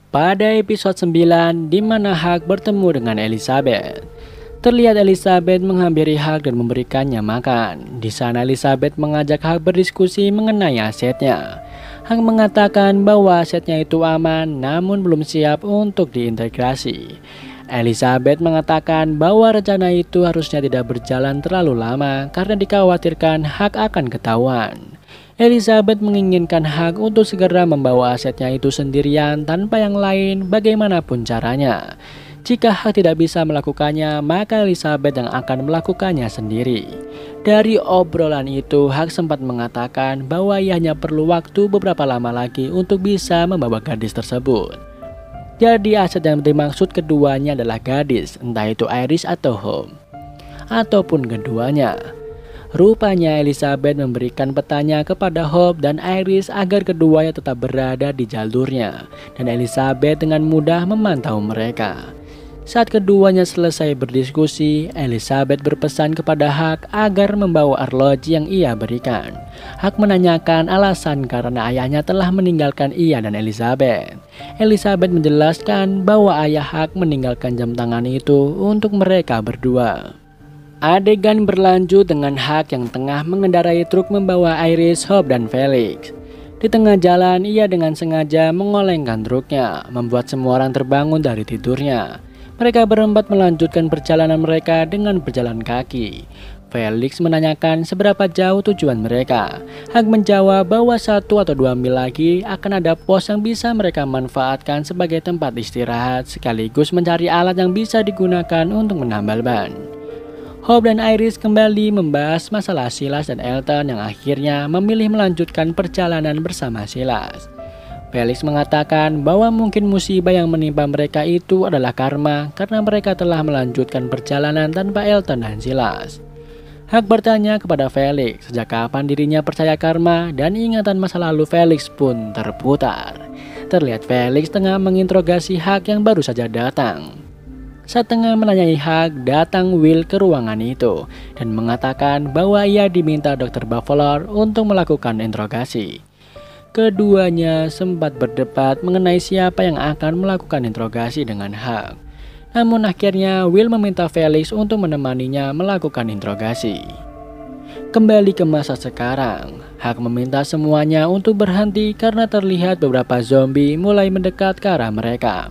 Pada episode 9, di mana Huck bertemu dengan Elizabeth. Terlihat Elizabeth menghampiri Huck dan memberikannya makan. Di sana Elizabeth mengajak Huck berdiskusi mengenai asetnya. Huck mengatakan bahwa asetnya itu aman namun belum siap untuk diintegrasi. Elizabeth mengatakan bahwa rencana itu harusnya tidak berjalan terlalu lama karena dikhawatirkan Huck akan ketahuan. Elizabeth menginginkan Huck untuk segera membawa asetnya itu sendirian tanpa yang lain bagaimanapun caranya. Jika Huck tidak bisa melakukannya, maka Elizabeth yang akan melakukannya sendiri. Dari obrolan itu, Huck sempat mengatakan bahwa ia hanya perlu waktu beberapa lama lagi untuk bisa membawa gadis tersebut. Jadi aset yang dimaksud keduanya adalah gadis, entah itu Iris atau Hope, ataupun keduanya. Rupanya Elizabeth memberikan petanya kepada Hope dan Iris agar keduanya tetap berada di jalurnya, dan Elizabeth dengan mudah memantau mereka. Saat keduanya selesai berdiskusi, Elizabeth berpesan kepada Huck agar membawa arloji yang ia berikan. Huck menanyakan alasan karena ayahnya telah meninggalkan ia dan Elizabeth. Elizabeth menjelaskan bahwa ayah Huck meninggalkan jam tangan itu untuk mereka berdua. Adegan berlanjut dengan Huck yang tengah mengendarai truk membawa Iris, Hope, dan Felix. Di tengah jalan, ia dengan sengaja mengolengkan truknya, membuat semua orang terbangun dari tidurnya. Mereka berempat melanjutkan perjalanan mereka dengan berjalan kaki. Felix menanyakan seberapa jauh tujuan mereka. Huck menjawab bahwa 1 atau 2 mil lagi akan ada pos yang bisa mereka manfaatkan sebagai tempat istirahat sekaligus mencari alat yang bisa digunakan untuk menambal ban. Hope dan Iris kembali membahas masalah Silas dan Elton yang akhirnya memilih melanjutkan perjalanan bersama Silas. Felix mengatakan bahwa mungkin musibah yang menimpa mereka itu adalah karma karena mereka telah melanjutkan perjalanan tanpa Elton dan Silas. Huck bertanya kepada Felix sejak kapan dirinya percaya karma dan ingatan masa lalu Felix pun terputar. Terlihat Felix tengah menginterogasi Huck yang baru saja datang. Saat tengah menanyai Huck, datang Will ke ruangan itu dan mengatakan bahwa ia diminta Dr. Buffalo untuk melakukan interogasi. Keduanya sempat berdebat mengenai siapa yang akan melakukan interogasi dengan Huck. Namun akhirnya Will meminta Felix untuk menemaninya melakukan interogasi. Kembali ke masa sekarang, Huck meminta semuanya untuk berhenti karena terlihat beberapa zombie mulai mendekat ke arah mereka.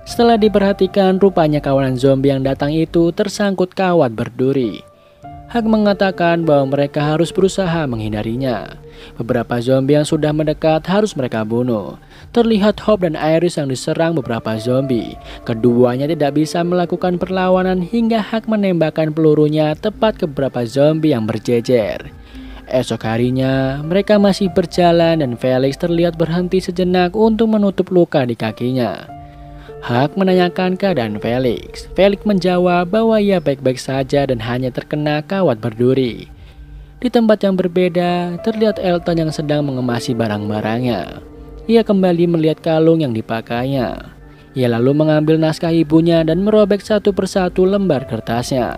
Setelah diperhatikan, rupanya kawanan zombie yang datang itu tersangkut kawat berduri. Huck mengatakan bahwa mereka harus berusaha menghindarinya. Beberapa zombie yang sudah mendekat harus mereka bunuh. Terlihat Hope dan Iris yang diserang beberapa zombie. Keduanya tidak bisa melakukan perlawanan hingga Huck menembakkan pelurunya tepat ke beberapa zombie yang berjejer. Esok harinya, mereka masih berjalan dan Felix terlihat berhenti sejenak untuk menutup luka di kakinya. Huck menanyakan keadaan Felix. Felix menjawab bahwa ia baik-baik saja dan hanya terkena kawat berduri. Di tempat yang berbeda, terlihat Elton yang sedang mengemasi barang-barangnya. Ia kembali melihat kalung yang dipakainya. Ia lalu mengambil naskah ibunya dan merobek satu persatu lembar kertasnya.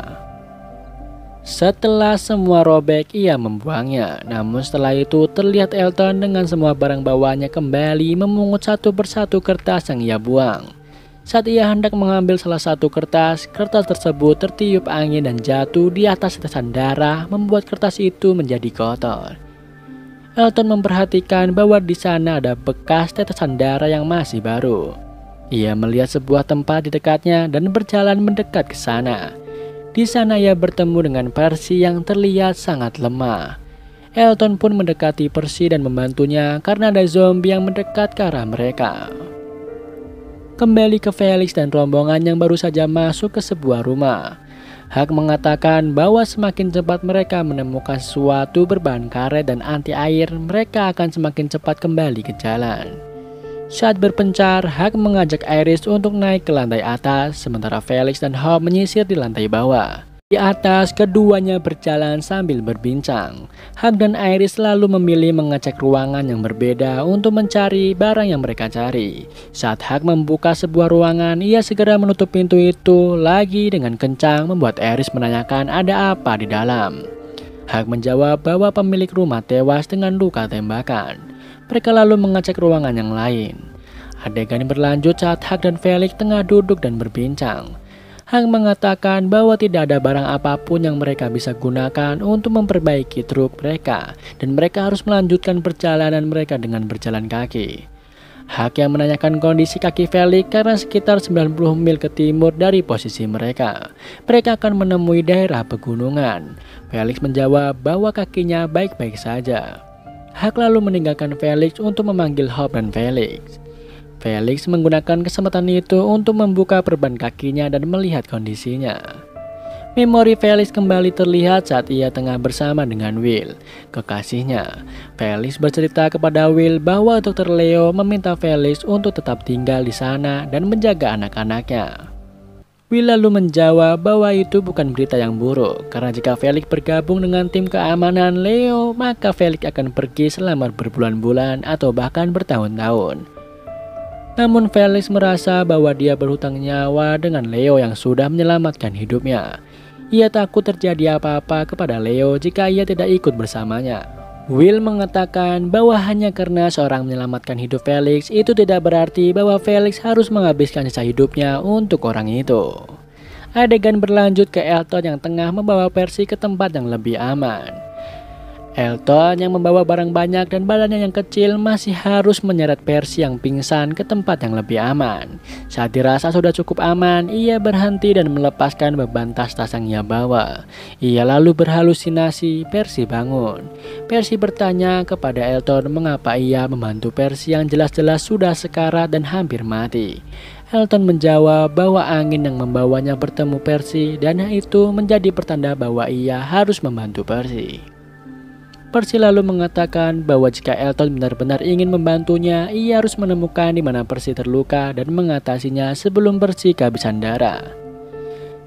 Setelah semua robek, ia membuangnya. Namun setelah itu terlihat Elton dengan semua barang bawaannya kembali memungut satu persatu kertas yang ia buang. Saat ia hendak mengambil salah satu kertas tersebut tertiup angin dan jatuh di atas tetesan darah, membuat kertas itu menjadi kotor. Elton memperhatikan bahwa di sana ada bekas tetesan darah yang masih baru. Ia melihat sebuah tempat di dekatnya dan berjalan mendekat ke sana. Di sana ia bertemu dengan Percy yang terlihat sangat lemah. Elton pun mendekati Percy dan membantunya karena ada zombie yang mendekat ke arah mereka. Kembali ke Felix dan rombongan yang baru saja masuk ke sebuah rumah. Huck mengatakan bahwa semakin cepat mereka menemukan sesuatu berbahan karet dan anti air, mereka akan semakin cepat kembali ke jalan. Saat berpencar, Huck mengajak Iris untuk naik ke lantai atas, sementara Felix dan Hope menyisir di lantai bawah. Di atas, keduanya berjalan sambil berbincang. Huck dan Iris lalu memilih mengecek ruangan yang berbeda untuk mencari barang yang mereka cari. Saat Huck membuka sebuah ruangan, ia segera menutup pintu itu lagi dengan kencang, membuat Iris menanyakan ada apa di dalam. Huck menjawab bahwa pemilik rumah tewas dengan luka tembakan. Mereka lalu mengecek ruangan yang lain. Adegan berlanjut saat Hak dan Felix tengah duduk dan berbincang. Hak mengatakan bahwa tidak ada barang apapun yang mereka bisa gunakan untuk memperbaiki truk mereka dan mereka harus melanjutkan perjalanan mereka dengan berjalan kaki. Hak yang menanyakan kondisi kaki Felix karena sekitar 90 mil ke timur dari posisi mereka. Mereka akan menemui daerah pegunungan. Felix menjawab bahwa kakinya baik-baik saja. Hak lalu meninggalkan Felix untuk memanggil Hope dan Felix. Felix menggunakan kesempatan itu untuk membuka perban kakinya dan melihat kondisinya. Memori Felix kembali terlihat saat ia tengah bersama dengan Will, kekasihnya. Felix bercerita kepada Will bahwa Dr. Leo meminta Felix untuk tetap tinggal di sana dan menjaga anak-anaknya. Will lalu menjawab bahwa itu bukan berita yang buruk, karena jika Felix bergabung dengan tim keamanan Leo, maka Felix akan pergi selama berbulan-bulan atau bahkan bertahun-tahun. Namun Felix merasa bahwa dia berhutang nyawa dengan Leo yang sudah menyelamatkan hidupnya. Ia takut terjadi apa-apa kepada Leo jika ia tidak ikut bersamanya. Will mengatakan bahwa hanya karena seorang menyelamatkan hidup Felix itu tidak berarti bahwa Felix harus menghabiskan sisa hidupnya untuk orang itu. Adegan berlanjut ke Elton yang tengah membawa Percy ke tempat yang lebih aman. Elton yang membawa barang banyak dan badannya yang kecil masih harus menyeret Percy yang pingsan ke tempat yang lebih aman. Saat dirasa sudah cukup aman, ia berhenti dan melepaskan beban tas-tas yang ia bawa. Ia lalu berhalusinasi, Percy bangun. Percy bertanya kepada Elton mengapa ia membantu Percy yang jelas-jelas sudah sekarat dan hampir mati. Elton menjawab bahwa angin yang membawanya bertemu Percy dan itu menjadi pertanda bahwa ia harus membantu Percy. Percy lalu mengatakan bahwa jika Elton benar-benar ingin membantunya, ia harus menemukan di mana Percy terluka dan mengatasinya sebelum Percy kehabisan darah.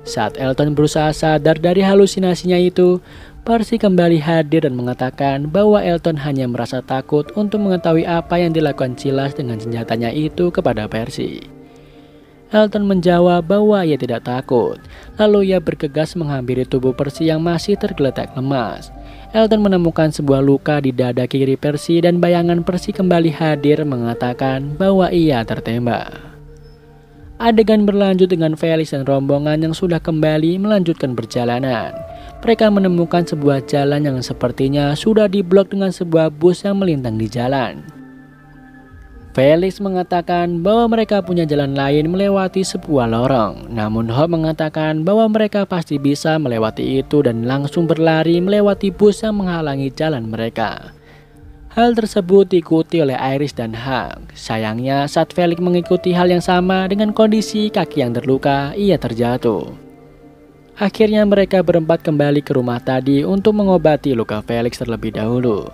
Saat Elton berusaha sadar dari halusinasinya itu, Percy kembali hadir dan mengatakan bahwa Elton hanya merasa takut untuk mengetahui apa yang dilakukan Silas dengan senjatanya itu kepada Percy. Elton menjawab bahwa ia tidak takut, lalu ia bergegas menghampiri tubuh Percy yang masih tergeletak lemas. Elton menemukan sebuah luka di dada kiri Percy dan bayangan Percy kembali hadir mengatakan bahwa ia tertembak. Adegan berlanjut dengan Felix dan rombongan yang sudah kembali melanjutkan perjalanan. Mereka menemukan sebuah jalan yang sepertinya sudah diblok dengan sebuah bus yang melintang di jalan. Felix mengatakan bahwa mereka punya jalan lain melewati sebuah lorong. Namun Hope mengatakan bahwa mereka pasti bisa melewati itu dan langsung berlari melewati bus yang menghalangi jalan mereka. Hal tersebut diikuti oleh Iris dan Hak. Sayangnya saat Felix mengikuti hal yang sama dengan kondisi kaki yang terluka, ia terjatuh. Akhirnya mereka berempat kembali ke rumah tadi untuk mengobati luka Felix terlebih dahulu.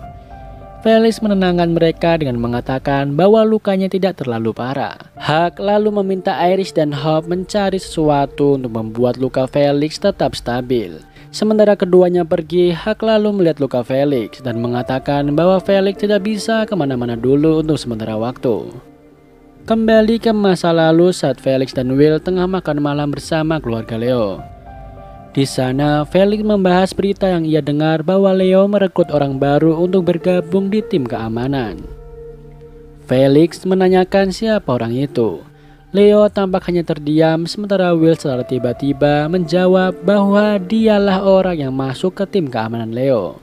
Felix menenangkan mereka dengan mengatakan bahwa lukanya tidak terlalu parah. Hak lalu meminta Iris dan Hope mencari sesuatu untuk membuat luka Felix tetap stabil. Sementara keduanya pergi, Hak lalu melihat luka Felix dan mengatakan bahwa Felix tidak bisa kemana-mana dulu untuk sementara waktu. Kembali ke masa lalu saat Felix dan Will tengah makan malam bersama keluarga Leo. Di sana, Felix membahas berita yang ia dengar bahwa Leo merekrut orang baru untuk bergabung di tim keamanan. Felix menanyakan siapa orang itu. Leo tampak hanya terdiam sementara Will secara tiba-tiba menjawab bahwa dialah orang yang masuk ke tim keamanan Leo.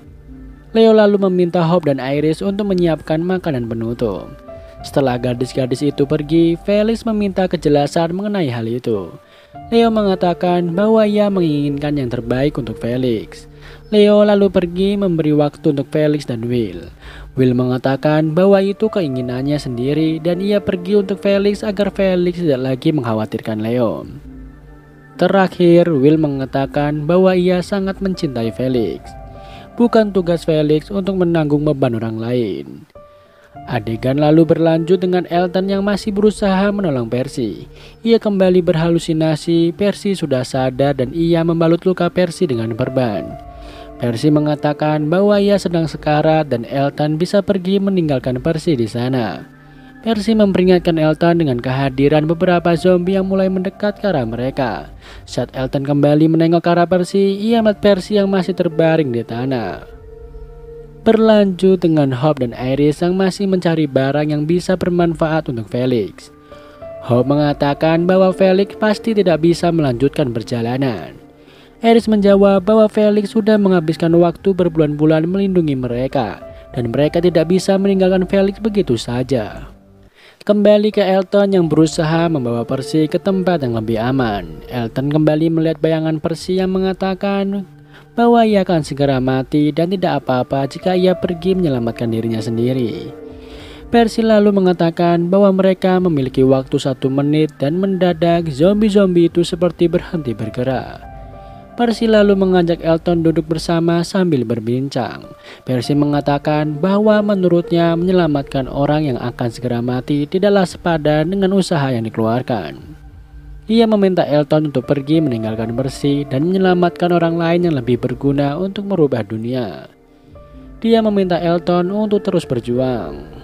Leo lalu meminta Hope dan Iris untuk menyiapkan makanan penutup. Setelah gadis-gadis itu pergi, Felix meminta kejelasan mengenai hal itu. Leo mengatakan bahwa ia menginginkan yang terbaik untuk Felix. Leo lalu pergi memberi waktu untuk Felix dan Will. Will mengatakan bahwa itu keinginannya sendiri dan ia pergi untuk Felix agar Felix tidak lagi mengkhawatirkan Leo. Terakhir, Will mengatakan bahwa ia sangat mencintai Felix. Bukan tugas Felix untuk menanggung beban orang lain. Adegan lalu berlanjut dengan Elton yang masih berusaha menolong Percy. Ia kembali berhalusinasi, Percy sudah sadar dan ia membalut luka Percy dengan perban. Percy mengatakan bahwa ia sedang sekarat dan Elton bisa pergi meninggalkan Percy di sana. Percy memperingatkan Elton dengan kehadiran beberapa zombie yang mulai mendekat ke arah mereka. Saat Elton kembali menengok ke arah Percy, ia melihat Percy yang masih terbaring di tanah. Berlanjut dengan Hope dan Iris yang masih mencari barang yang bisa bermanfaat untuk Felix. Hope mengatakan bahwa Felix pasti tidak bisa melanjutkan perjalanan. Iris menjawab bahwa Felix sudah menghabiskan waktu berbulan-bulan melindungi mereka, dan mereka tidak bisa meninggalkan Felix begitu saja. Kembali ke Elton yang berusaha membawa Percy ke tempat yang lebih aman. Elton kembali melihat bayangan Percy yang mengatakan bahwa ia akan segera mati dan tidak apa-apa jika ia pergi menyelamatkan dirinya sendiri. Percy lalu mengatakan bahwa mereka memiliki waktu 1 menit dan mendadak zombie-zombie itu seperti berhenti bergerak. Percy lalu mengajak Elton duduk bersama sambil berbincang. Percy mengatakan bahwa menurutnya menyelamatkan orang yang akan segera mati tidaklah sepadan dengan usaha yang dikeluarkan. Ia meminta Elton untuk pergi meninggalkan Percy dan menyelamatkan orang lain yang lebih berguna untuk merubah dunia. Dia meminta Elton untuk terus berjuang.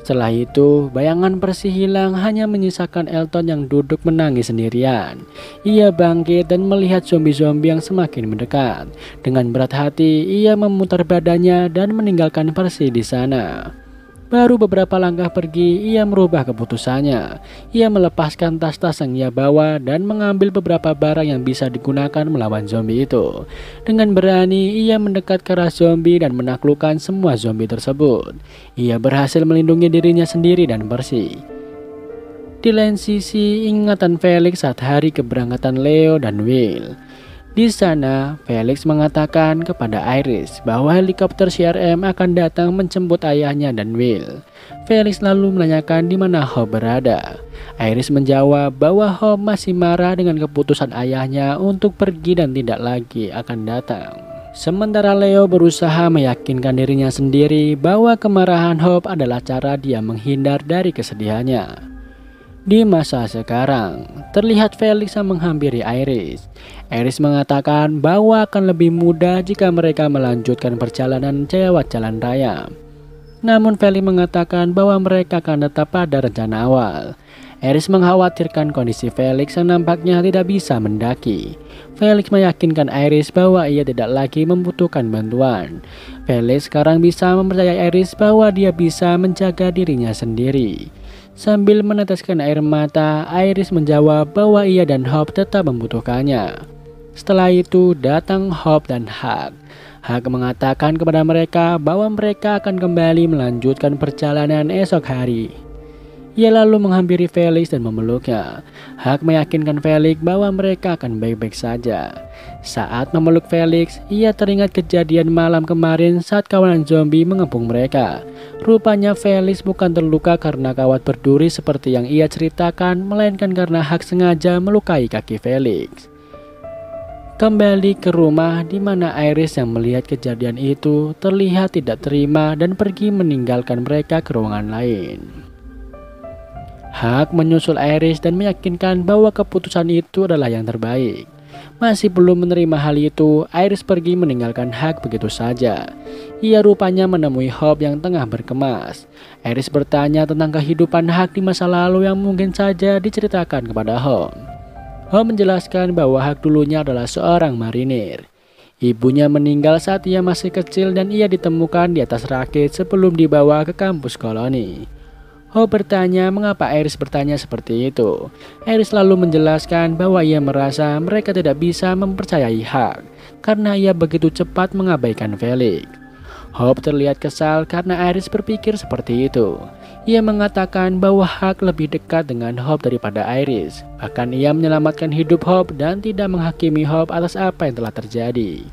Setelah itu, bayangan Percy hilang, hanya menyisakan Elton yang duduk menangis sendirian. Ia bangkit dan melihat zombie-zombie yang semakin mendekat. Dengan berat hati, ia memutar badannya dan meninggalkan Percy di sana. Baru beberapa langkah pergi, ia merubah keputusannya. Ia melepaskan tas-tas yang ia bawa dan mengambil beberapa barang yang bisa digunakan melawan zombie itu. Dengan berani, ia mendekat ke arah zombie dan menaklukkan semua zombie tersebut. Ia berhasil melindungi dirinya sendiri dan Percy. Di lain sisi, ingatan Felix saat hari keberangkatan Leo dan Will. Di sana, Felix mengatakan kepada Iris bahwa helikopter CRM akan datang menjemput ayahnya dan Will. Felix lalu menanyakan di mana Hope berada. Iris menjawab bahwa Hope masih marah dengan keputusan ayahnya untuk pergi dan tidak lagi akan datang. Sementara Leo berusaha meyakinkan dirinya sendiri bahwa kemarahan Hope adalah cara dia menghindar dari kesedihannya. Di masa sekarang, terlihat Felix yang menghampiri Iris. Iris mengatakan bahwa akan lebih mudah jika mereka melanjutkan perjalanan lewat jalan raya. Namun Felix mengatakan bahwa mereka akan tetap pada rencana awal. Iris mengkhawatirkan kondisi Felix yang nampaknya tidak bisa mendaki. Felix meyakinkan Iris bahwa ia tidak lagi membutuhkan bantuan. Felix sekarang bisa mempercayai Iris bahwa dia bisa menjaga dirinya sendiri. Sambil meneteskan air mata, Iris menjawab bahwa ia dan Hope tetap membutuhkannya. Setelah itu datang Hope dan Huck. Huck mengatakan kepada mereka bahwa mereka akan kembali melanjutkan perjalanan esok hari. Ia lalu menghampiri Felix dan memeluknya. Huck meyakinkan Felix bahwa mereka akan baik-baik saja. Saat memeluk Felix, ia teringat kejadian malam kemarin saat kawanan zombie mengepung mereka. Rupanya Felix bukan terluka karena kawat berduri seperti yang ia ceritakan, melainkan karena Huck sengaja melukai kaki Felix. Kembali ke rumah di mana Iris yang melihat kejadian itu terlihat tidak terima dan pergi meninggalkan mereka ke ruangan lain. Huck menyusul Iris dan meyakinkan bahwa keputusan itu adalah yang terbaik. Masih belum menerima hal itu, Iris pergi meninggalkan Huck begitu saja. Ia rupanya menemui Hope yang tengah berkemas. Iris bertanya tentang kehidupan Huck di masa lalu yang mungkin saja diceritakan kepada Hope. Hope menjelaskan bahwa Huck dulunya adalah seorang marinir. Ibunya meninggal saat ia masih kecil dan ia ditemukan di atas rakit sebelum dibawa ke kampus koloni. Hope bertanya mengapa Iris bertanya seperti itu. Iris lalu menjelaskan bahwa ia merasa mereka tidak bisa mempercayai Huck karena ia begitu cepat mengabaikan Felix. Hope terlihat kesal karena Iris berpikir seperti itu. Ia mengatakan bahwa Huck lebih dekat dengan Hope daripada Iris. Bahkan ia menyelamatkan hidup Hope dan tidak menghakimi Hope atas apa yang telah terjadi.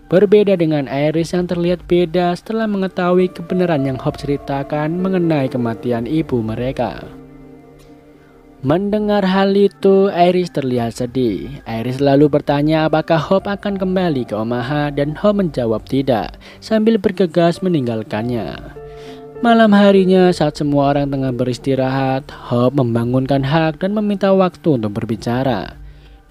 Berbeda dengan Iris yang terlihat beda setelah mengetahui kebenaran yang Hope ceritakan mengenai kematian ibu mereka. Mendengar hal itu, Iris terlihat sedih. Iris lalu bertanya apakah Hope akan kembali ke Omaha dan Hope menjawab tidak, sambil bergegas meninggalkannya. Malam harinya saat semua orang tengah beristirahat, Hope membangunkan Huck dan meminta waktu untuk berbicara.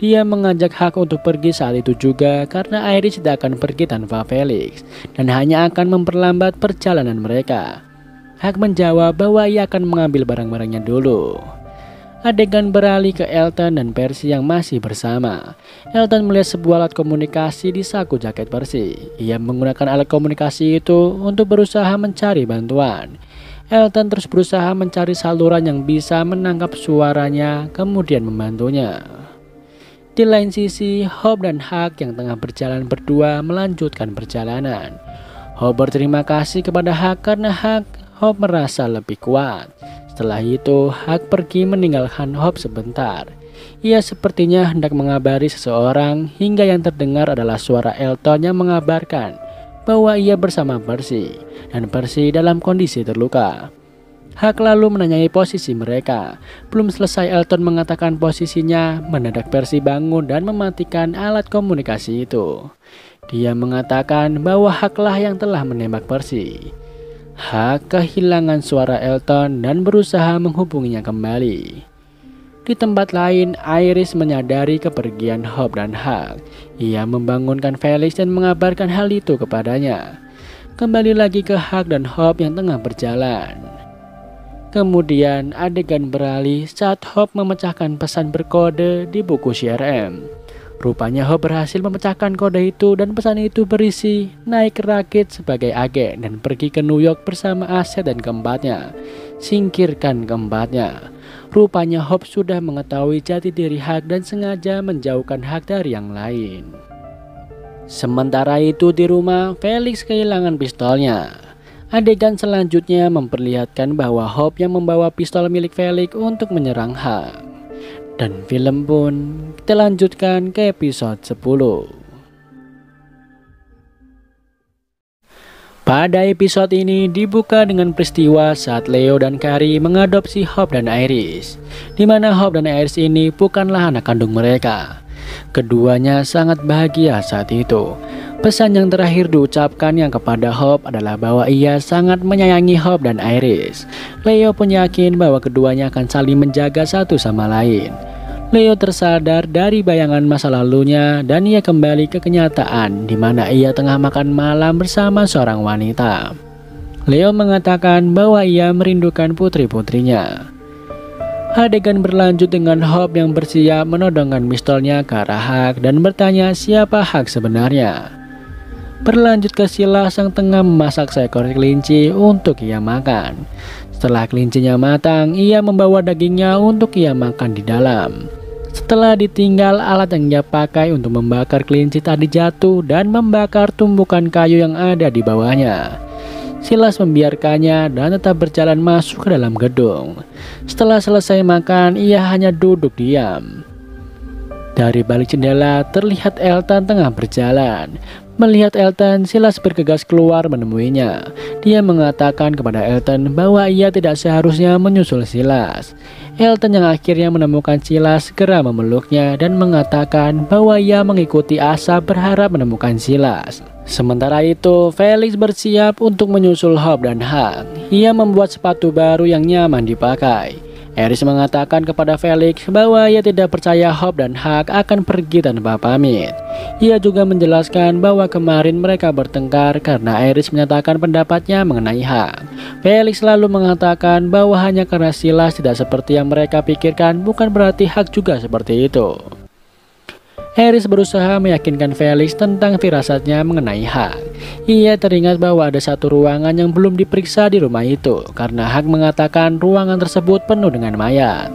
Dia mengajak Huck untuk pergi saat itu juga karena Iris tidak akan pergi tanpa Felix dan hanya akan memperlambat perjalanan mereka. Huck menjawab bahwa ia akan mengambil barang-barangnya dulu. Adegan beralih ke Elton dan Percy yang masih bersama. Elton melihat sebuah alat komunikasi di saku jaket Percy. Ia menggunakan alat komunikasi itu untuk berusaha mencari bantuan. Elton terus berusaha mencari saluran yang bisa menangkap suaranya, kemudian membantunya. Di lain sisi, Hope dan Huck yang tengah berjalan berdua melanjutkan perjalanan. Hope berterima kasih kepada Huck karena Hope merasa lebih kuat. Setelah itu, Huck pergi meninggalkan Hope sebentar. Ia sepertinya hendak mengabari seseorang hingga yang terdengar adalah suara Elton yang mengabarkan bahwa ia bersama Percy dan Percy dalam kondisi terluka. Huck lalu menanyai posisi mereka. Belum selesai Elton mengatakan posisinya, mendadak Percy bangun dan mematikan alat komunikasi itu. Dia mengatakan bahwa Huck-lah yang telah menembak Percy. Huck kehilangan suara Elton dan berusaha menghubunginya kembali. Di tempat lain, Iris menyadari kepergian Hope dan Huck. Ia membangunkan Felix dan mengabarkan hal itu kepadanya. Kembali lagi ke Huck dan Hope yang tengah berjalan. Kemudian adegan beralih saat Hope memecahkan pesan berkode di buku CRM. Rupanya Hope berhasil memecahkan kode itu dan pesan itu berisi naik rakit sebagai agen dan pergi ke New York bersama Aset dan keempatnya. Singkirkan keempatnya. Rupanya Hope sudah mengetahui jati diri Huck dan sengaja menjauhkan Huck dari yang lain. Sementara itu di rumah, Felix kehilangan pistolnya. Adegan selanjutnya memperlihatkan bahwa Hope yang membawa pistol milik Felix untuk menyerang Huck. Dan film pun kita lanjutkan ke episode 10. Pada episode ini dibuka dengan peristiwa saat Leo dan Carrie mengadopsi Hope dan Iris, di mana Hope dan Iris ini bukanlah anak kandung mereka. Keduanya sangat bahagia saat itu. Pesan yang terakhir diucapkan yang kepada Hope adalah bahwa ia sangat menyayangi Hope dan Iris. Leo pun yakin bahwa keduanya akan saling menjaga satu sama lain. Leo tersadar dari bayangan masa lalunya dan ia kembali ke kenyataan di mana ia tengah makan malam bersama seorang wanita. Leo mengatakan bahwa ia merindukan putri-putrinya. Adegan berlanjut dengan Hope yang bersiap menodongkan pistolnya ke arah Huck dan bertanya siapa Huck sebenarnya. Berlanjut ke Silas yang tengah memasak seekor kelinci untuk ia makan. Setelah kelincinya matang, ia membawa dagingnya untuk ia makan di dalam. Setelah ditinggal, alat yang ia pakai untuk membakar kelinci tadi jatuh dan membakar tumpukan kayu yang ada di bawahnya. Silas membiarkannya dan tetap berjalan masuk ke dalam gedung. Setelah selesai makan, ia hanya duduk diam. Dari balik jendela terlihat Elton tengah berjalan. Melihat Elton, Silas bergegas keluar menemuinya. Dia mengatakan kepada Elton bahwa ia tidak seharusnya menyusul Silas. Elton yang akhirnya menemukan Silas segera memeluknya dan mengatakan bahwa ia mengikuti asa berharap menemukan Silas. Sementara itu, Felix bersiap untuk menyusul Hope dan Huck. Ia membuat sepatu baru yang nyaman dipakai. Iris mengatakan kepada Felix bahwa ia tidak percaya Hope dan Huck akan pergi tanpa pamit. Ia juga menjelaskan bahwa kemarin mereka bertengkar karena Iris menyatakan pendapatnya mengenai Huck. Felix lalu mengatakan bahwa hanya karena Silas tidak seperti yang mereka pikirkan bukan berarti Huck juga seperti itu. Iris berusaha meyakinkan Felix tentang firasatnya mengenai Huck. Ia teringat bahwa ada satu ruangan yang belum diperiksa di rumah itu karena Huck mengatakan ruangan tersebut penuh dengan mayat.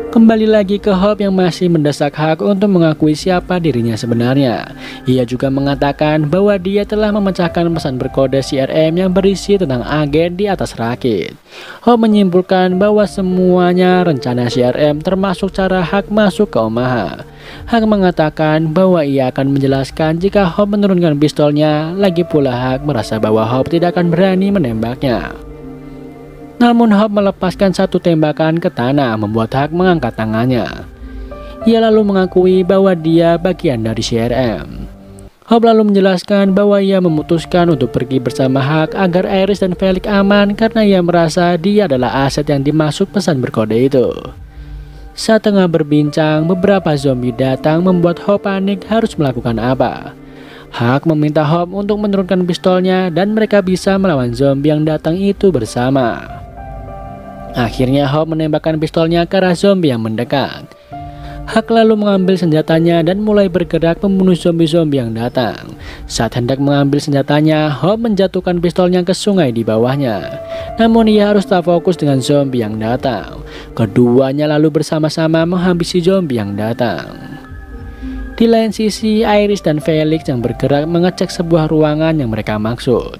Kembali lagi ke Hope yang masih mendesak Huck untuk mengakui siapa dirinya sebenarnya. Ia juga mengatakan bahwa dia telah memecahkan pesan berkode CRM yang berisi tentang agen di atas rakit. Hope menyimpulkan bahwa semuanya rencana CRM termasuk cara Huck masuk ke Omaha. Huck mengatakan bahwa ia akan menjelaskan jika Hope menurunkan pistolnya. Lagi pula Huck merasa bahwa Hope tidak akan berani menembaknya. Namun Hope melepaskan satu tembakan ke tanah membuat Huck mengangkat tangannya. Ia lalu mengakui bahwa dia bagian dari CRM. Hope lalu menjelaskan bahwa ia memutuskan untuk pergi bersama Huck agar Iris dan Felix aman karena ia merasa dia adalah aset yang dimasuk pesan berkode itu. Saat tengah berbincang, beberapa zombie datang membuat Hope panik harus melakukan apa. Huck meminta Hope untuk menurunkan pistolnya dan mereka bisa melawan zombie yang datang itu bersama. Akhirnya Hope menembakkan pistolnya ke arah zombie yang mendekat. Hak lalu mengambil senjatanya dan mulai bergerak membunuh zombie-zombie yang datang. Saat hendak mengambil senjatanya, Hope menjatuhkan pistolnya ke sungai di bawahnya. Namun ia harus tak fokus dengan zombie yang datang. Keduanya lalu bersama-sama menghabisi zombie yang datang. Di lain sisi, Iris dan Felix yang bergerak mengecek sebuah ruangan yang mereka maksud.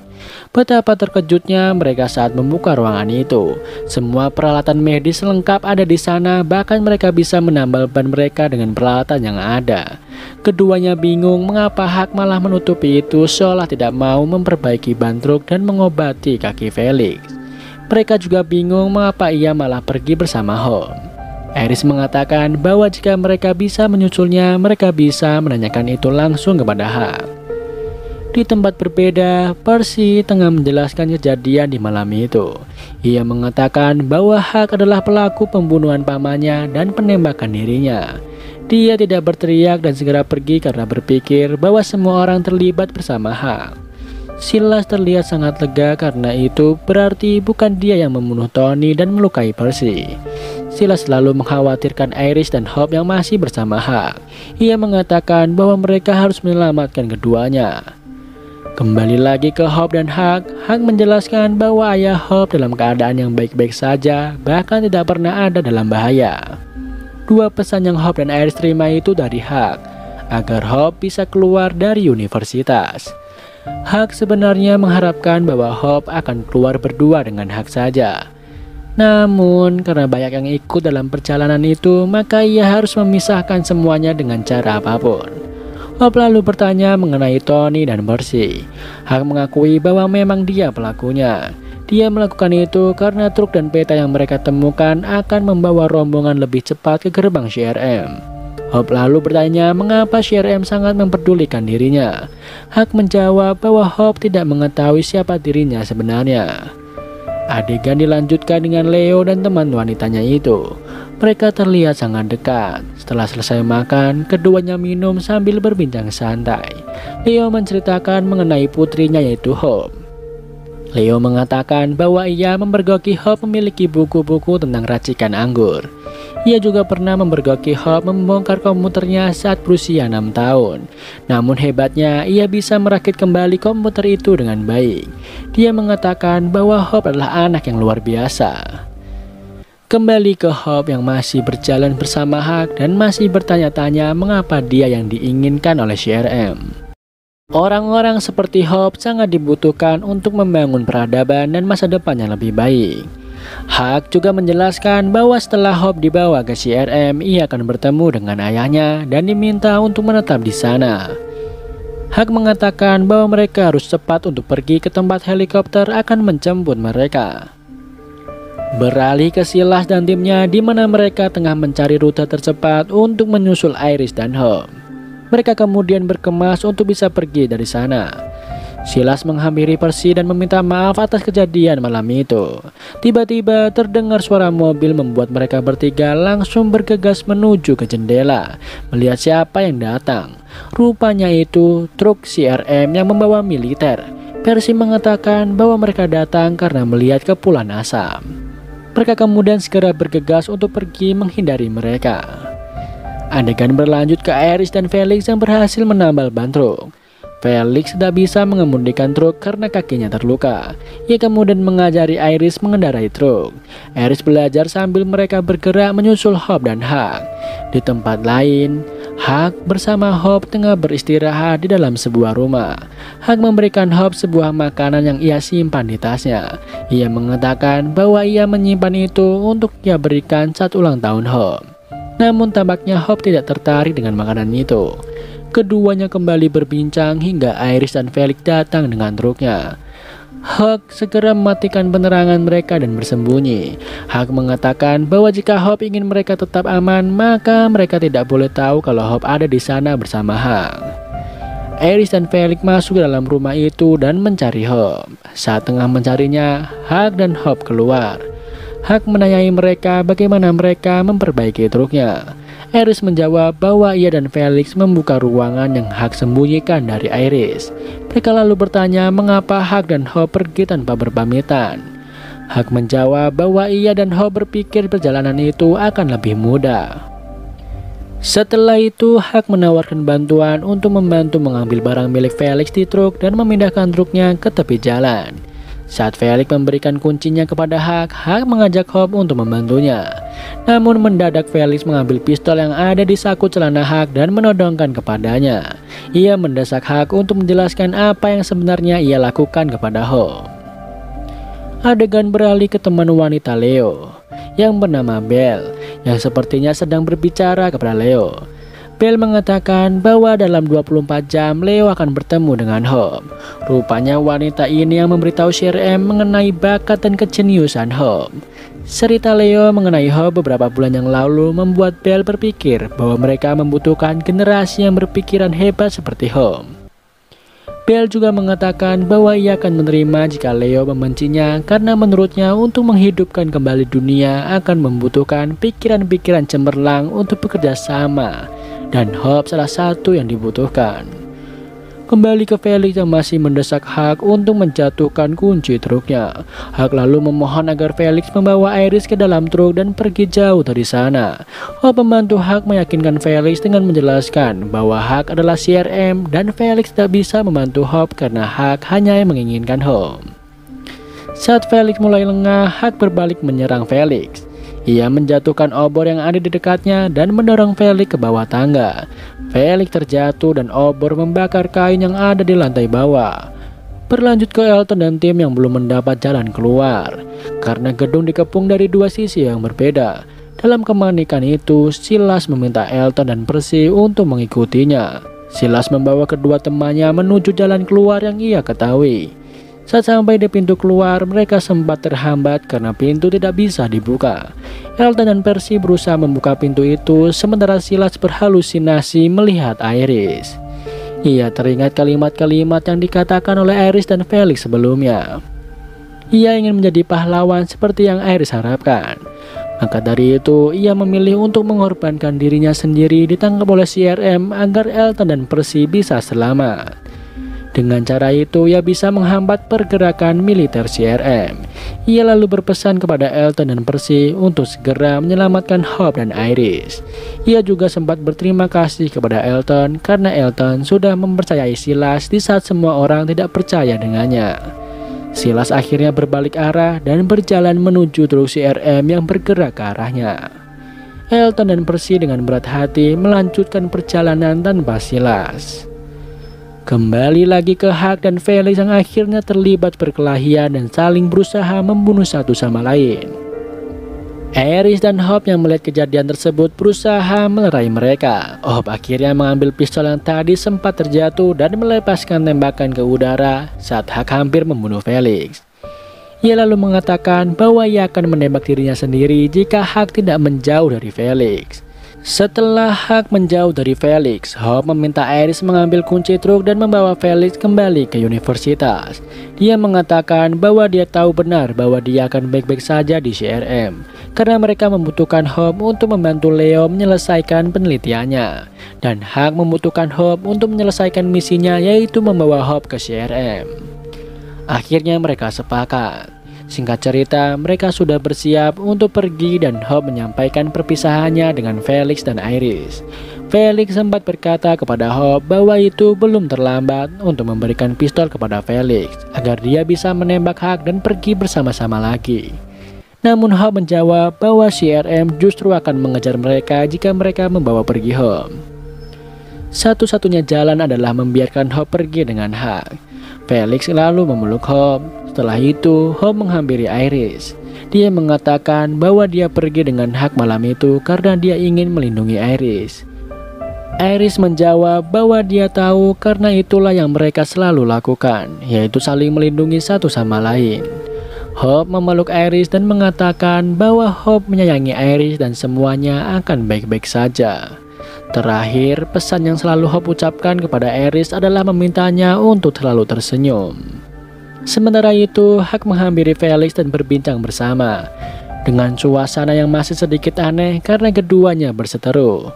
Betapa terkejutnya mereka saat membuka ruangan itu. Semua peralatan medis lengkap ada di sana, bahkan mereka bisa menambal ban mereka dengan peralatan yang ada. Keduanya bingung mengapa Hak malah menutupi itu seolah tidak mau memperbaiki ban truk dan mengobati kaki Felix. Mereka juga bingung mengapa ia malah pergi bersama Hope. Iris mengatakan bahwa jika mereka bisa menyusulnya, mereka bisa menanyakan itu langsung kepada Hak. Di tempat berbeda, Percy tengah menjelaskan kejadian di malam itu. Ia mengatakan bahwa Hak adalah pelaku pembunuhan pamannya dan penembakan dirinya. Dia tidak berteriak dan segera pergi karena berpikir bahwa semua orang terlibat bersama Hak. Silas terlihat sangat lega karena itu berarti bukan dia yang membunuh Tony dan melukai Percy. Silas selalu mengkhawatirkan Iris dan Hope yang masih bersama Hak. Ia mengatakan bahwa mereka harus menyelamatkan keduanya. Kembali lagi ke Hope dan Hak menjelaskan bahwa ayah Hope dalam keadaan yang baik-baik saja, bahkan tidak pernah ada dalam bahaya. Dua pesan yang Hope dan Iris terima itu dari Hak, agar Hope bisa keluar dari universitas. Hak sebenarnya mengharapkan bahwa Hope akan keluar berdua dengan Hak saja. Namun karena banyak yang ikut dalam perjalanan itu, maka ia harus memisahkan semuanya dengan cara apapun. Hope lalu bertanya mengenai Tony dan Percy. Hak mengakui bahwa memang dia pelakunya. Dia melakukan itu karena truk dan peta yang mereka temukan akan membawa rombongan lebih cepat ke gerbang CRM. Hope lalu bertanya mengapa CRM sangat memperdulikan dirinya. Hak menjawab bahwa Hope tidak mengetahui siapa dirinya sebenarnya. Adegan dilanjutkan dengan Leo dan teman wanitanya itu. Mereka terlihat sangat dekat. Setelah selesai makan, keduanya minum sambil berbincang santai. Leo menceritakan mengenai putrinya yaitu Hope. Leo mengatakan bahwa ia memergoki Hope memiliki buku-buku tentang racikan anggur. Ia juga pernah memergoki Hope membongkar komputernya saat berusia 6 tahun. Namun hebatnya, ia bisa merakit kembali komputer itu dengan baik. Dia mengatakan bahwa Hope adalah anak yang luar biasa. Kembali ke Hope yang masih berjalan bersama Hak dan masih bertanya-tanya mengapa dia yang diinginkan oleh CRM. Orang-orang seperti Hope sangat dibutuhkan untuk membangun peradaban dan masa depan yang lebih baik. Hak juga menjelaskan bahwa setelah Hope dibawa ke CRM, ia akan bertemu dengan ayahnya dan diminta untuk menetap di sana. Hak mengatakan bahwa mereka harus cepat untuk pergi ke tempat helikopter akan menjemput mereka. Beralih ke Silas dan timnya di mana mereka tengah mencari rute tercepat untuk menyusul Iris dan Hope. Mereka kemudian berkemas untuk bisa pergi dari sana. Silas menghampiri Percy dan meminta maaf atas kejadian malam itu. Tiba-tiba terdengar suara mobil membuat mereka bertiga langsung bergegas menuju ke jendela, melihat siapa yang datang. Rupanya itu truk CRM yang membawa militer. Percy mengatakan bahwa mereka datang karena melihat kepulan asap. Mereka kemudian segera bergegas untuk pergi menghindari mereka. Adegan berlanjut ke Iris dan Felix yang berhasil menambal ban truk. Felix tidak bisa mengemudikan truk karena kakinya terluka. Ia kemudian mengajari Iris mengendarai truk. Iris belajar sambil mereka bergerak menyusul Hope dan Hak. Di tempat lain, Hak bersama Hope tengah beristirahat di dalam sebuah rumah. Hak memberikan Hope sebuah makanan yang ia simpan di tasnya. Ia mengatakan bahwa ia menyimpan itu untuk ia berikan saat ulang tahun Hope. Namun tampaknya Hope tidak tertarik dengan makanan itu. Keduanya kembali berbincang hingga Iris dan Felix datang dengan truknya. Hak segera mematikan penerangan mereka dan bersembunyi. Hak mengatakan bahwa jika Hope ingin mereka tetap aman, maka mereka tidak boleh tahu kalau Hope ada di sana bersama Hak. Iris dan Felix masuk ke dalam rumah itu dan mencari Hope. Saat tengah mencarinya, Hak dan Hope keluar. Hak menanyai mereka bagaimana mereka memperbaiki truknya. Iris menjawab bahwa ia dan Felix membuka ruangan yang Hak sembunyikan dari Iris. Mereka lalu bertanya mengapa Hak dan Hope pergi tanpa berpamitan. Hak menjawab bahwa ia dan Hope berpikir perjalanan itu akan lebih mudah. Setelah itu, Hak menawarkan bantuan untuk membantu mengambil barang milik Felix di truk dan memindahkan truknya ke tepi jalan. Saat Felix memberikan kuncinya kepada Hak, Hak mengajak Hope untuk membantunya. Namun mendadak Felix mengambil pistol yang ada di saku celana Hak dan menodongkan kepadanya. Ia mendesak Hak untuk menjelaskan apa yang sebenarnya ia lakukan kepada Hope. Adegan beralih ke teman wanita Leo yang bernama Belle, yang sepertinya sedang berbicara kepada Leo. Belle mengatakan bahwa dalam 24 jam Leo akan bertemu dengan Hope. Rupanya wanita ini yang memberitahu CRM mengenai bakat dan kejeniusan Hope. Cerita Leo mengenai Hope beberapa bulan yang lalu membuat Belle berpikir bahwa mereka membutuhkan generasi yang berpikiran hebat seperti Hope. Belle juga mengatakan bahwa ia akan menerima jika Leo membencinya karena menurutnya untuk menghidupkan kembali dunia akan membutuhkan pikiran-pikiran cemerlang untuk bekerja sama, dan Hope salah satu yang dibutuhkan. Kembali ke Felix yang masih mendesak Hak untuk menjatuhkan kunci truknya. Hak lalu memohon agar Felix membawa Iris ke dalam truk dan pergi jauh dari sana. Hope membantu Hak meyakinkan Felix dengan menjelaskan bahwa Hak adalah CRM dan Felix tidak bisa membantu Hope karena Hak hanya menginginkan Hope. Saat Felix mulai lengah, Hak berbalik menyerang Felix. Ia menjatuhkan obor yang ada di dekatnya dan mendorong Felix ke bawah tangga. Felix terjatuh dan obor membakar kain yang ada di lantai bawah. Berlanjut ke Elton dan tim yang belum mendapat jalan keluar karena gedung dikepung dari dua sisi yang berbeda. Dalam kemanikan itu, Silas meminta Elton dan Percy untuk mengikutinya. Silas membawa kedua temannya menuju jalan keluar yang ia ketahui. Saat sampai di pintu keluar, mereka sempat terhambat karena pintu tidak bisa dibuka. Elton dan Percy berusaha membuka pintu itu, sementara Silas berhalusinasi melihat Iris. Ia teringat kalimat-kalimat yang dikatakan oleh Iris dan Felix sebelumnya. Ia ingin menjadi pahlawan seperti yang Iris harapkan. Maka dari itu, ia memilih untuk mengorbankan dirinya sendiri ditangkap oleh CRM agar Elton dan Percy bisa selamat. Dengan cara itu, ia bisa menghambat pergerakan militer CRM. Ia lalu berpesan kepada Elton dan Percy untuk segera menyelamatkan Hope dan Iris. Ia juga sempat berterima kasih kepada Elton karena Elton sudah mempercayai Silas di saat semua orang tidak percaya dengannya. Silas akhirnya berbalik arah dan berjalan menuju truk CRM yang bergerak ke arahnya. Elton dan Percy dengan berat hati melanjutkan perjalanan tanpa Silas. Kembali lagi ke Hak dan Felix yang akhirnya terlibat perkelahian dan saling berusaha membunuh satu sama lain. Iris dan Hope yang melihat kejadian tersebut berusaha melerai mereka. Hope akhirnya mengambil pistol yang tadi sempat terjatuh dan melepaskan tembakan ke udara saat Hak hampir membunuh Felix. Ia lalu mengatakan bahwa ia akan menembak dirinya sendiri jika Hak tidak menjauh dari Felix. Setelah Hak menjauh dari Felix, Hope meminta Iris mengambil kunci truk dan membawa Felix kembali ke universitas. Dia mengatakan bahwa dia tahu benar bahwa dia akan baik-baik saja di CRM, karena mereka membutuhkan Hope untuk membantu Leo menyelesaikan penelitiannya. Dan Hak membutuhkan Hope untuk menyelesaikan misinya, yaitu membawa Hope ke CRM. Akhirnya mereka sepakat. Singkat cerita, mereka sudah bersiap untuk pergi dan Hope menyampaikan perpisahannya dengan Felix dan Iris. Felix sempat berkata kepada Hope bahwa itu belum terlambat untuk memberikan pistol kepada Felix agar dia bisa menembak Hak dan pergi bersama-sama lagi. Namun Hope menjawab bahwa CRM justru akan mengejar mereka jika mereka membawa pergi Hope. Satu-satunya jalan adalah membiarkan Hope pergi dengan Hak. Felix lalu memeluk Hope. Setelah itu, Hope menghampiri Iris. Dia mengatakan bahwa dia pergi dengan Hak malam itu karena dia ingin melindungi Iris. Iris menjawab bahwa dia tahu karena itulah yang mereka selalu lakukan, yaitu saling melindungi satu sama lain. Hope memeluk Iris dan mengatakan bahwa Hope menyayangi Iris dan semuanya akan baik-baik saja. Terakhir, pesan yang selalu Hope ucapkan kepada Iris adalah memintanya untuk selalu tersenyum. Sementara itu, Hak menghampiri Felix dan berbincang bersama. Dengan suasana yang masih sedikit aneh karena keduanya berseteru.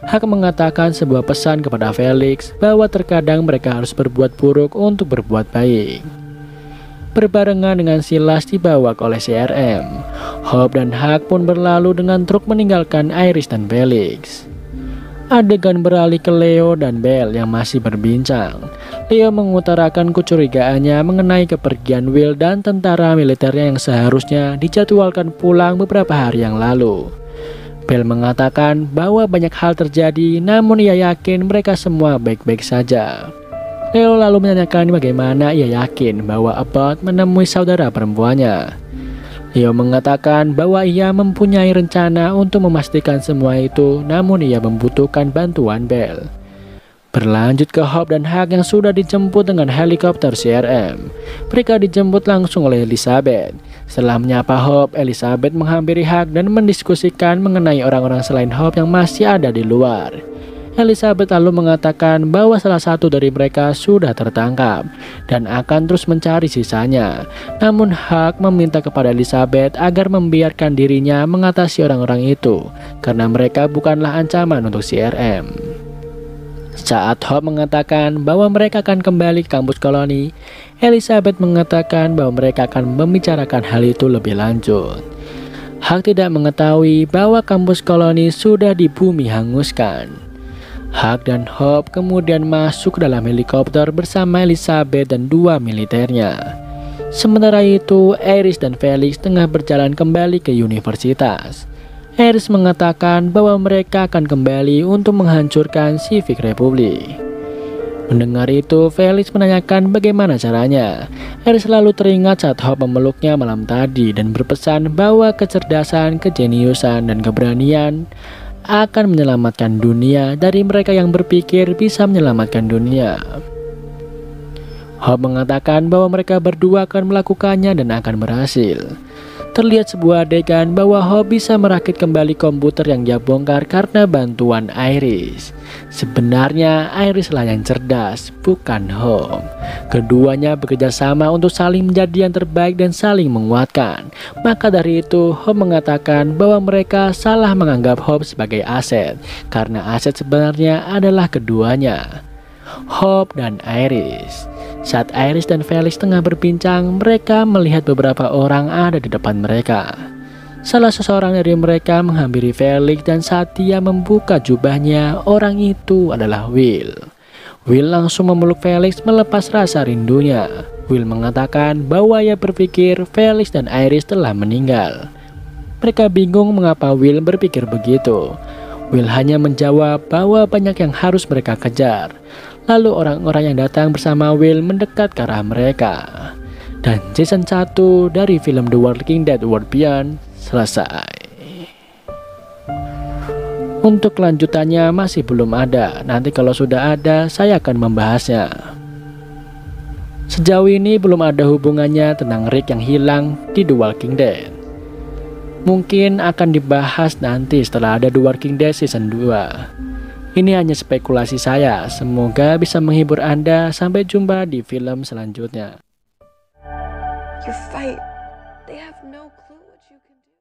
Hak mengatakan sebuah pesan kepada Felix bahwa terkadang mereka harus berbuat buruk untuk berbuat baik. Berbarengan dengan Silas dibawa oleh CRM, Hope dan Hak pun berlalu dengan truk meninggalkan Iris dan Felix. Adegan beralih ke Leo dan Belle yang masih berbincang. Leo mengutarakan kecurigaannya mengenai kepergian Will dan tentara militernya yang seharusnya dijadwalkan pulang beberapa hari yang lalu. Belle mengatakan bahwa banyak hal terjadi, namun ia yakin mereka semua baik-baik saja. Leo lalu menanyakan bagaimana ia yakin bahwa Abbott menemui saudara perempuannya. Leo mengatakan bahwa ia mempunyai rencana untuk memastikan semua itu, namun ia membutuhkan bantuan Belle. Berlanjut ke Hope dan Huck yang sudah dijemput dengan helikopter CRM. Mereka dijemput langsung oleh Elizabeth. Setelah menyapa Hope, Elizabeth menghampiri Huck dan mendiskusikan mengenai orang-orang selain Hope yang masih ada di luar. Elizabeth lalu mengatakan bahwa salah satu dari mereka sudah tertangkap dan akan terus mencari sisanya. Namun Huck meminta kepada Elizabeth agar membiarkan dirinya mengatasi orang-orang itu karena mereka bukanlah ancaman untuk CRM. Saat Hope mengatakan bahwa mereka akan kembali ke kampus koloni, Elizabeth mengatakan bahwa mereka akan membicarakan hal itu lebih lanjut. Huck tidak mengetahui bahwa kampus koloni sudah di bumi hanguskan. Huck dan Hope kemudian masuk ke dalam helikopter bersama Elizabeth dan dua militernya. Sementara itu, Iris dan Felix tengah berjalan kembali ke universitas. Iris mengatakan bahwa mereka akan kembali untuk menghancurkan Civic Republic. Mendengar itu, Felix menanyakan bagaimana caranya. Iris selalu teringat saat Hope memeluknya malam tadi dan berpesan bahwa kecerdasan, kejeniusan, dan keberanian akan menyelamatkan dunia dari mereka yang berpikir bisa menyelamatkan dunia. Hope mengatakan bahwa mereka berdua akan melakukannya dan akan berhasil. Terlihat sebuah adegan bahwa Hope bisa merakit kembali komputer yang dia bongkar karena bantuan Iris. Sebenarnya Iris lah yang cerdas, bukan Hope. Keduanya bekerja sama untuk saling menjadi yang terbaik dan saling menguatkan. Maka dari itu Hope mengatakan bahwa mereka salah menganggap Hope sebagai aset, karena aset sebenarnya adalah keduanya, Hope dan Iris. Saat Iris dan Felix tengah berbincang, mereka melihat beberapa orang ada di depan mereka. Salah seseorang dari mereka menghampiri Felix dan saat dia membuka jubahnya, orang itu adalah Will. Will langsung memeluk Felix melepas rasa rindunya. Will mengatakan bahwa ia berpikir Felix dan Iris telah meninggal. Mereka bingung mengapa Will berpikir begitu. Will hanya menjawab bahwa banyak yang harus mereka kejar. Lalu orang-orang yang datang bersama Will mendekat ke arah mereka. Dan season 1 dari film The Walking Dead World Beyond selesai. Untuk kelanjutannya masih belum ada. Nanti kalau sudah ada saya akan membahasnya. Sejauh ini belum ada hubungannya tentang Rick yang hilang di The Walking Dead. Mungkin akan dibahas nanti setelah ada The Walking Dead season 2. Ini hanya spekulasi saya, semoga bisa menghibur Anda. Sampai jumpa di film selanjutnya. Your fight, they have no clue what you can do.